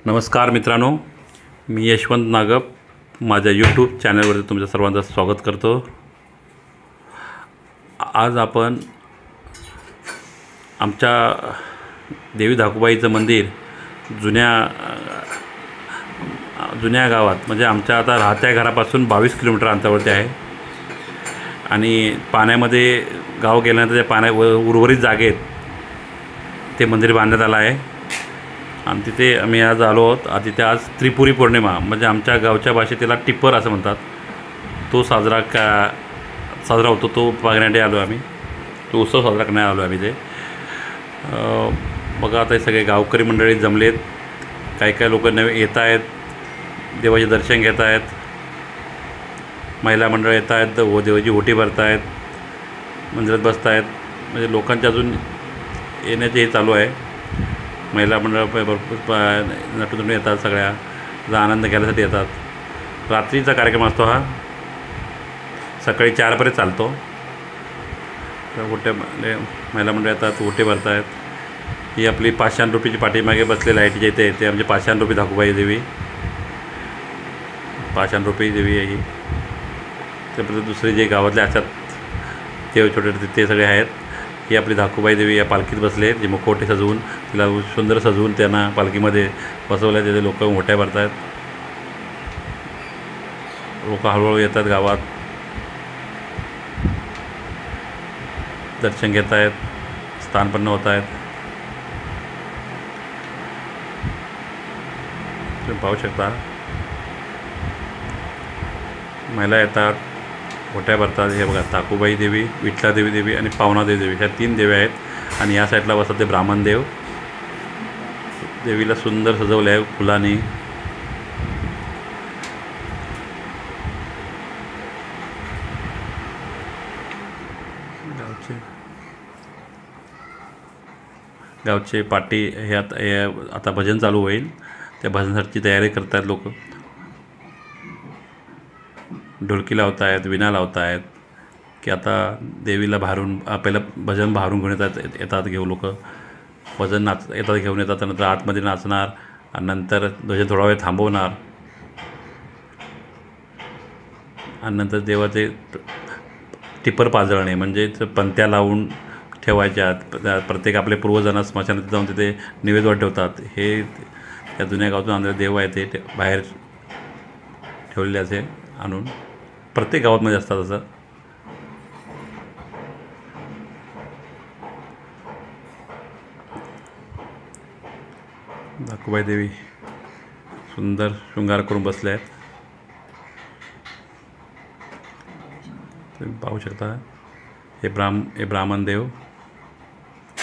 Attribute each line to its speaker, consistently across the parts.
Speaker 1: नमस्कार मित्रांनो, मी यशवंत नागप माझ्या यूट्यूब चॅनलवरती तुमच्या सर्वांचं स्वागत करतो। आज आपण आमच्या देवी धाकूबाईचं मंदिर जुन्या गावात म्हणजे आमच्या आता राहत्या घरापासून 22 किलोमीटर अंतरावरती आहे आणि पाण्यामध्ये गाव गेल्यानंतर त्या पाण्या उर्वरित जागेत ते मंदिर बांधण्यात आलं आहे आणि तिथे आम्ही आज आलो आहोत। तिथे आज त्रिपुरी पौर्णिमा म्हणजे आमच्या गावच्या भाषेत त्याला टिप्पर असं म्हणतात, तो साजरा होतो। तो बघण्यासाठी आलो आम्ही, तो उत्सव साजरा करण्यात आलो आम्ही ते। बघा आता सगळे गावकरी मंडळी जमलेत, काही लोक नवे येत आहेत, देवाचे दर्शन घेत आहेत, महिला मंडळ येत आहेत, देवाची ओटी भरत आहेत, मंदिरात बसत आहेत, म्हणजे लोकांचे अजून येण्याचे हे चालू आहे। महिला मंडळ भरपूर नटून येतात, सगळ्याचा आनंद घ्यायसाठी येतात। रात्रीचा कार्यक्रम असतो हा, सकाळी 4 पर्यंत चालतो। ओटे महिला मंडळ येतात, ओटे भरत आहेत। ही आपली 500 रुपयाची पाठीमागे बसलेली लाईटची इथे ते म्हणजे 500 रुपये धाकूबाई देवी, 500 रुपये देवी आहे ही। त्यापर्यंत दुसरे जे गावातले असतात ते छोटे ते सगळे आहेत। ही आपली धाकूबाई देवी या पालखीत बसले, जे मुखवटे सजवून तिला सुंदर सजवून त्यांना पालखीमध्ये बसवलं। तिथे लोक मोठ्या भरतात, लोक हळूहळू येतात, गावात दर्शन घेत आहेत, स्थानपन्न होत आहेत। तुम्ही पाहू शकता महिला येतात, मोठ्या भरतात। हे बघा धाकूबाई देवी, विठ्ठलादेवी देवी आणि पावनादेवी देवी ह्या 3 देव्या आहेत आणि या साईडला बसतात ते ब्राह्मणदेव। देवीला सुंदर सजवलं आहे फुलांनी। गावचे पाटी हे आता भजन चालू होईल, त्या भजनाची तयारी करत आहेत लोक। ढोलकी लावत आहेत, विणा लावत आहेत की आता देवीला बाहेरून पहिलं भजन बाहेरून घेऊन येतात घेऊ लोक भजन घेऊन येतात, नंतर आतमध्ये नाचणार आणि नंतर भजन थोडा वेळ थांबवणार आणि नंतर देवाचे टिपर पाजळणे म्हणजे पंत्या लावून ठेवायच्या। प्रत्येक आपले पूर्वजांना स्मशानात जाऊन तिथे निवेदन ठेवतात। हे त्या जुन्या गावातून आणलेले देव आहे, ते बाहेर ठेवलेले असे आणून प्रत्येक गावामध्ये असतात असं। धाकूबाई देवी सुंदर शृंगार करून बसले आहेत, तुम्ही पाहू शकता। हे ब्राह्मणदेव,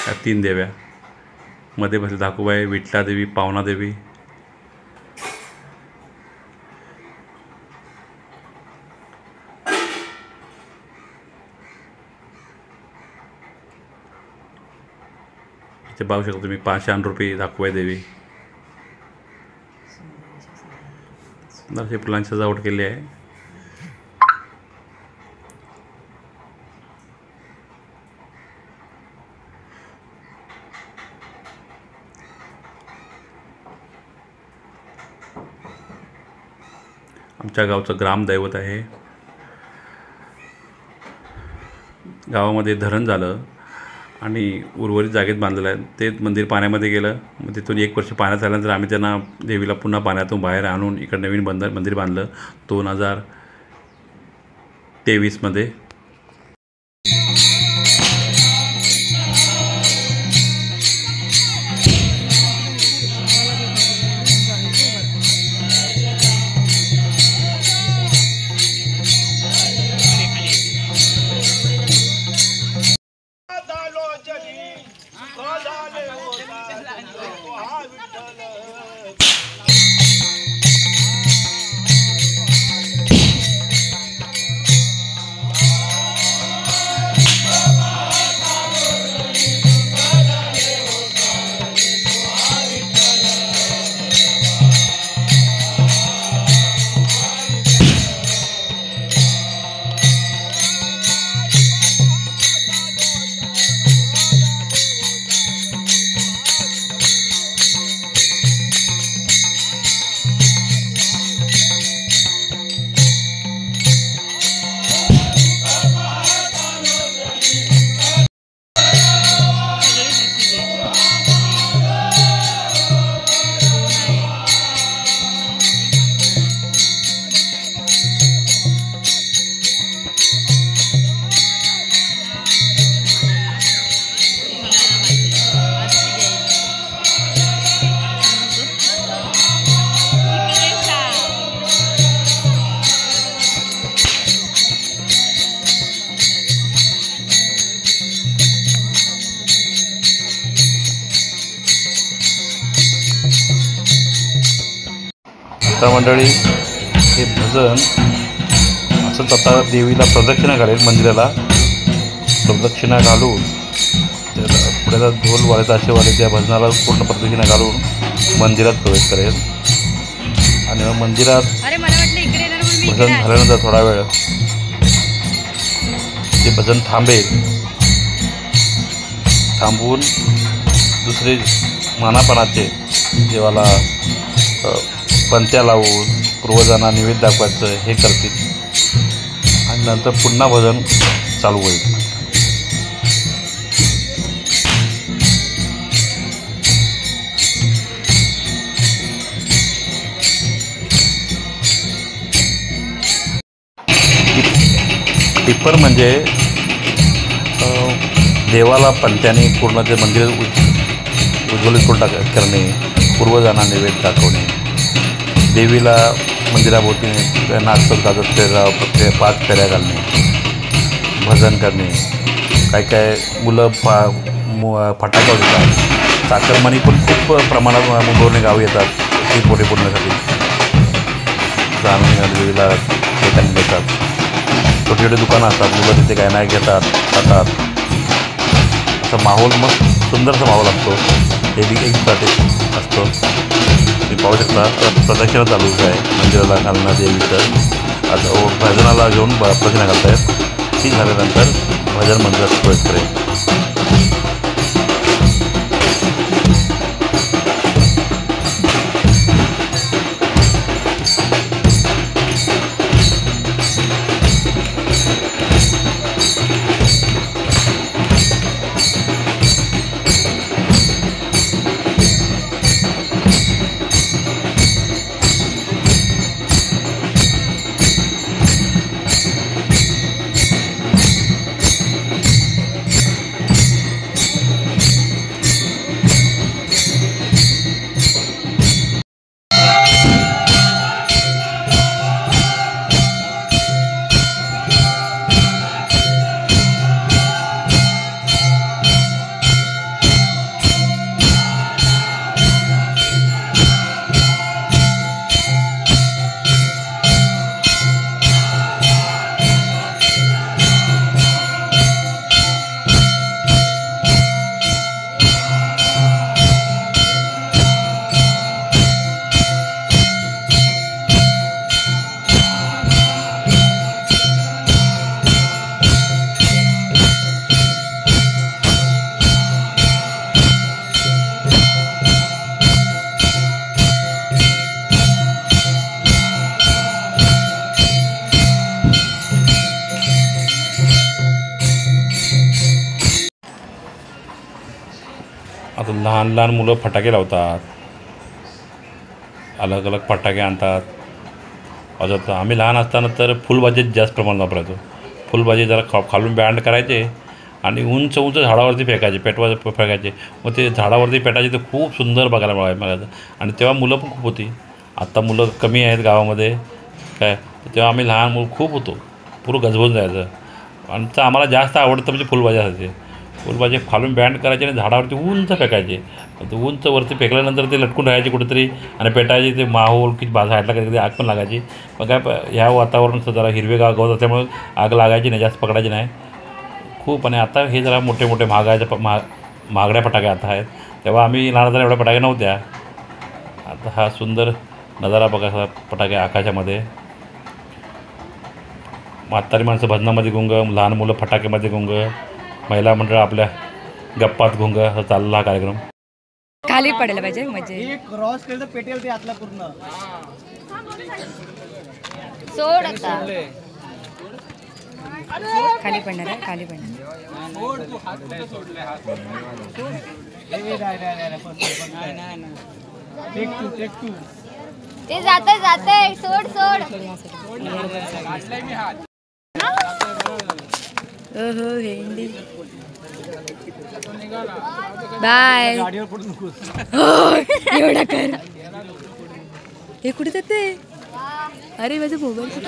Speaker 1: या 3 देव्या मध्ये बसले, धाकूबाई, विठ्ठलादेवी, पावनादेवी। इथे पाहू शकता तुम्ही 500 रुपये धाकूबाई देवी। सुंदर फुलांची सजावट केली आहे। आमच्या गावचं ग्रामदैवत आहे। गावामध्ये धरण झालं आणि उर्वरित जागेत बांधलेलं आहे, ते मंदिर पाण्यामध्ये गेलं। मग तिथून 1 वर्ष पाण्यात आल्यानंतर आम्ही त्यांना देवीला पुन्हा पाण्यातून बाहेर आणून इकडे नवीन मंदिर बांधलं 2023 मध्ये। मित्रमंडळी हे भजन असंच आता देवीला प्रदक्षिणा घालेल, मंदिराला प्रदक्षिणा घालून पुढे ढोल वाजत असे वाले त्या भजनाला पूर्ण प्रदक्षिणा घालून मंदिरात प्रवेश करेल आणि मग मंदिरात भजन झाल्यानंतर थोडा वेळ ते भजन थांबेल. थांबवून दुसरे मानापणाचे देवाला पंत्या लावून पूर्वजांना नैवेद्य दाखवायचं हे करतील आणि नंतर पुन्हा भजन चालू होईल. टिप्पर म्हणजे देवाला पंत्याने पूर्ण ते मंदिर उज्ज्वलित करणे, पूर्वजांना नैवेद्य दाखवणे, देवीला मंदिराभोवतीने नाचत गाजत फेरा 5 फेऱ्या घालणे, भजन करणे. काय मुलं फटाका देतात. चाकरमानी पण खूप प्रमाणात मुंबईवरून गाव येतात ती पोटे पूर्णसाठी जाणून देवीला ठिकाणी देतात. छोटे छोटे दुकानं असतात, मुलं तिथे गायना घेतात, खातात. असा माहोल मग सुंदरसा माहोल असतो. हे एकसाठी असतो. तुम्ही पाहू शकता प्रदक्षिणा चालू आहे मंदिराला घालणं देवीचं. आता भजनाला घेऊन प्रदक्षिणा घालत आहेत. ती झाल्यानंतर भजन मंदिरात प्रवेश करेल. आता लहान लहान मुलं फटाके लावतात, अलग अलग फटाके आणतात, वाजवतात. आम्ही लहान असताना तर फुलबाजीत जास्त प्रमाणात वापरायचो. फुलबाजी जरा खालून बँड करायचे आणि उंच उंच झाडावरती फेकायचे, फेकायचे. मग ते झाडावरती पेटायचे तर खूप सुंदर बघायला मिळायचं. आणि तेव्हा मुलं पण खूप होती. आत्ता मुलं कमी आहेत गावामध्ये काय. तेव्हा आम्ही लहान मुलं खूप होतो, पूर्ण गजबजून जायचं. आणि तर आम्हाला जास्त आवडतं म्हणजे फुलबाजी असायचे. फुलबाजी खालून बँड करायचे आणि झाडावरती उंच फेकायचे. ते उंच वरती फेकल्यानंतर ते लटकून राहायचे कुठेतरी आणि पेटायचे. ते माहोल की साईडला कधी आग पण लागायची. मग काय ह्या वातावरण जरा हिरवे गवत असल्यामुळे आग लागायची नाही, जास्त पकडायची नाही खूप. आणि आता हे जरा मोठे मोठे महागड्या फटाके आता आहेत. तेव्हा आम्ही लहान असताना एवढ्या फटाके नव्हत्या. आता हा सुंदर नजारा बघा फटाके आकाशामध्ये. म्हातारी माणसं भजनामध्ये गुंग, लहान मुलं फटाक्यामध्ये गुंग, महिला मंडळ आपल्या गप्पात गुंग, असं चालला हा कार्यक्रम.
Speaker 2: खाली पडायला पाहिजे म्हणजे
Speaker 3: क्रॉस केलं तर पेटेल ते आतला पूर्ण.
Speaker 2: सोड आता खाली पडणार आहे, खाली पडणार.
Speaker 4: ते जाते सोड सोड.
Speaker 2: ओहो भेंडी बाय. एवढा कर. हे कुठे जाते? अरे माझा मोबाईल कुठे?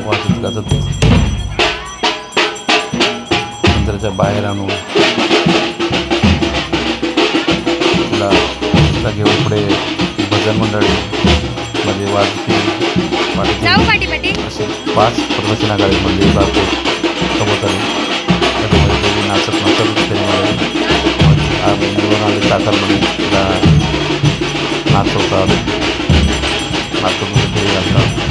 Speaker 1: वाजत गाजत मंदिराच्या बाहेर आणून 5 प्रदक्षिणा करावी मंदिर सभोवताली. त्याच्यामध्ये दोघी नाचत फेरीमध्ये निवडून आले चाकरमध्ये तिला नाचवतात, नाचवून फेरी घालतात.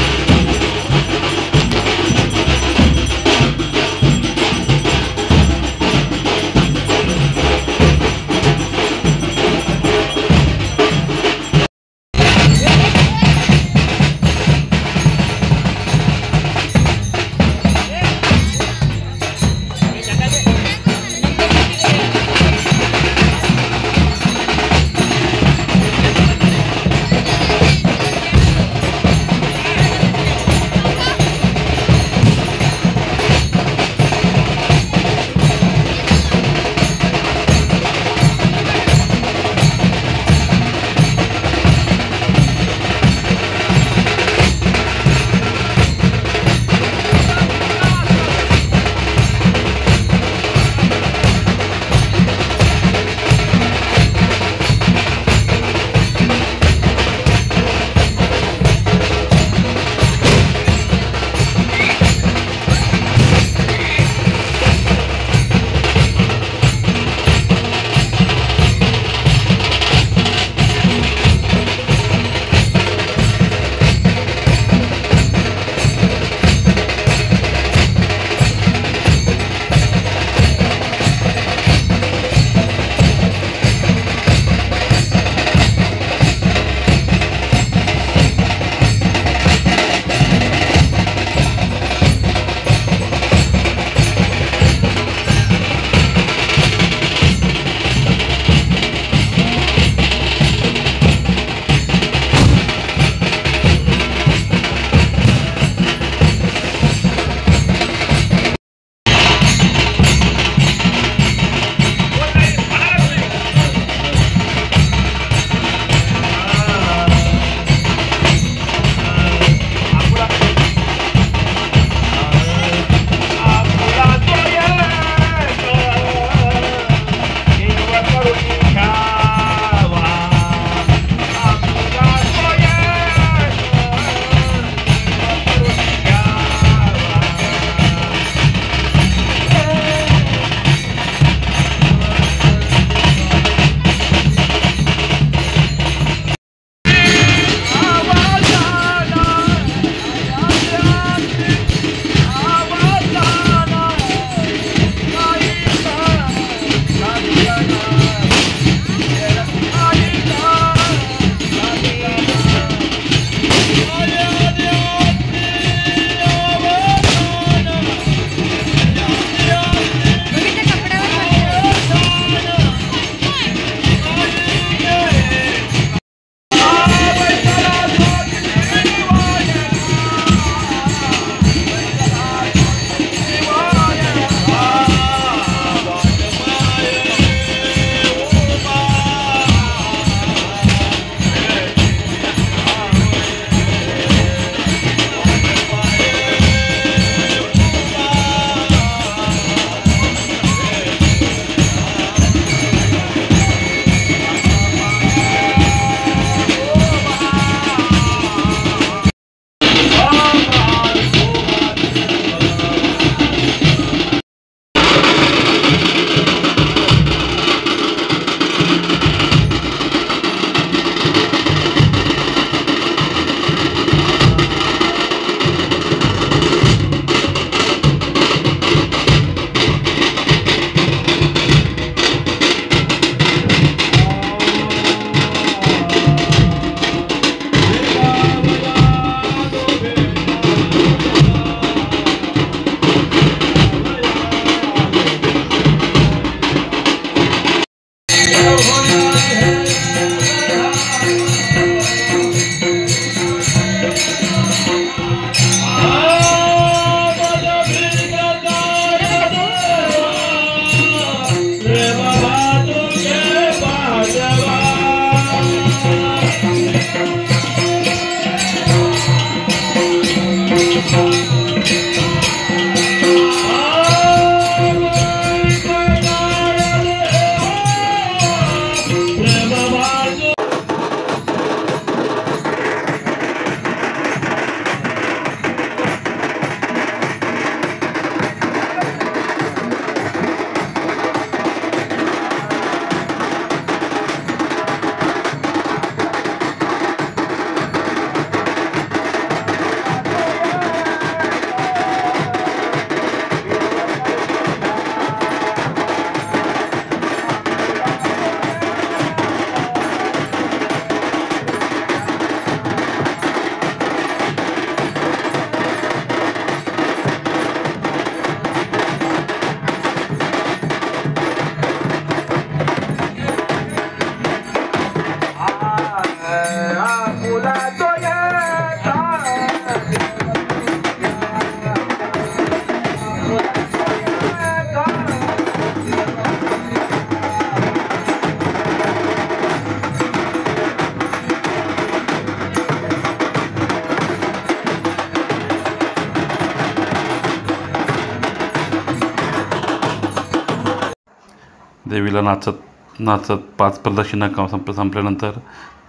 Speaker 1: देवीला नाचत नाचत 5 प्रदक्षिणा संपल्यानंतर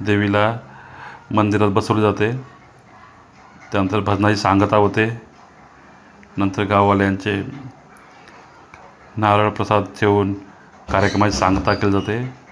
Speaker 1: देवीला मंदिरात बसवले जाते. त्यानंतर भजनाची सांगता होते. नंतर गाववाल्यांचे नारळ प्रसाद ठेवून कार्यक्रमाची सांगता केली जाते.